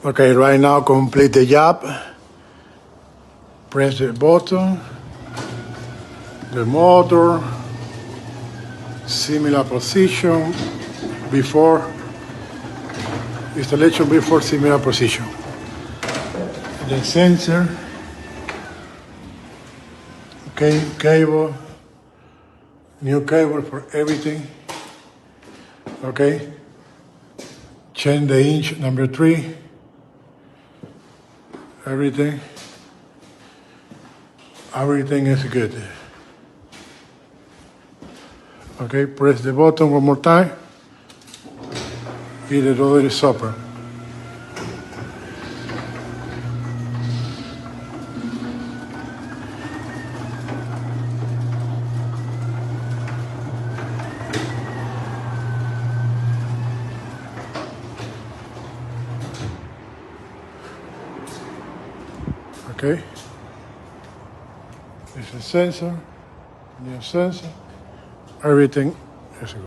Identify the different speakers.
Speaker 1: Okay, right now complete the job. Press the button. The motor, similar position before installation, before similar position. The sensor, okay, cable, new cable for everything. Okay, change the inch number 3. Everything is good. Okay, press the button one more time. It is already open. Okay, it's a sensor, new sensor, everything is good.